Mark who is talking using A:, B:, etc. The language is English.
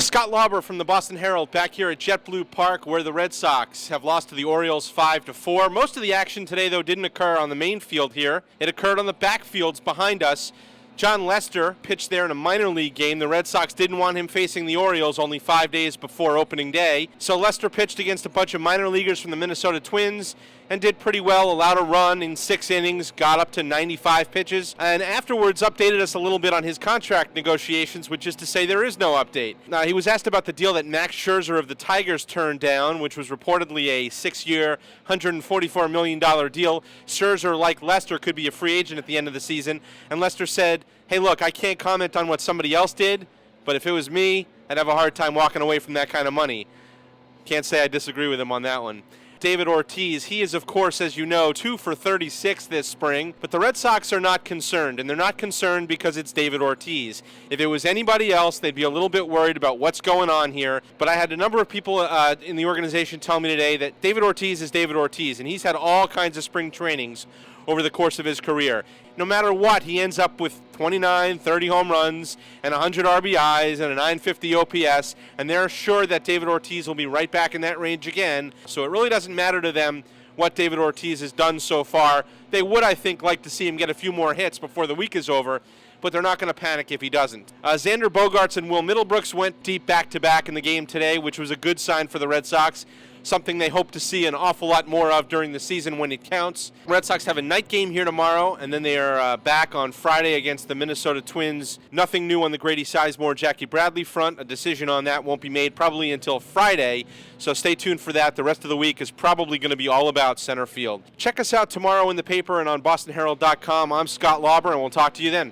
A: Scott Lauber from the Boston Herald back here at JetBlue Park, where the Red Sox have lost to the Orioles 5-4. Most of the action today, though, didn't occur on the main field here. It occurred on the backfields behind us. Jon Lester pitched there in a minor league game. The Red Sox didn't want him facing the Orioles only 5 days before opening day. So Lester pitched against a bunch of minor leaguers from the Minnesota Twins and did pretty well, allowed a run in 6 innings, got up to 95 pitches, and afterwards updated us a little bit on his contract negotiations, which is to say there is no update. Now, he was asked about the deal that Max Scherzer of the Tigers turned down, which was reportedly a 6-year, $144 million deal. Scherzer, like Lester, could be a free agent at the end of the season, and Lester said, hey, look, I can't comment on what somebody else did, but if it was me, I'd have a hard time walking away from that kind of money. Can't say I disagree with him on that one. David Ortiz, he is, of course, as you know, 2 for 36 this spring, but the Red Sox are not concerned, and they're not concerned because it's David Ortiz. If it was anybody else, they'd be a little bit worried about what's going on here, but I had a number of people in the organization tell me today that David Ortiz is David Ortiz, and he's had all kinds of spring trainings over the course of his career. No matter what, he ends up with 29, 30 home runs and 100 RBIs and a 950 OPS, and they're sure that David Ortiz will be right back in that range again. So it really doesn't matter to them what David Ortiz has done so far. They would, I think, like to see him get a few more hits before the week is over, but they're not going to panic if he doesn't. Xander Bogaerts and Will Middlebrooks went deep back-to-back in the game today, which was a good sign for the Red Sox, something they hope to see an awful lot more of during the season when it counts. Red Sox have a night game here tomorrow, and then they are back on Friday against the Minnesota Twins. Nothing new on the Grady Sizemore, Jackie Bradley front. A decision on that won't be made probably until Friday, so stay tuned for that. The rest of the week is probably going to be all about center field. Check us out tomorrow in the paper and on BostonHerald.com. I'm Scott Lauber, and we'll talk to you then.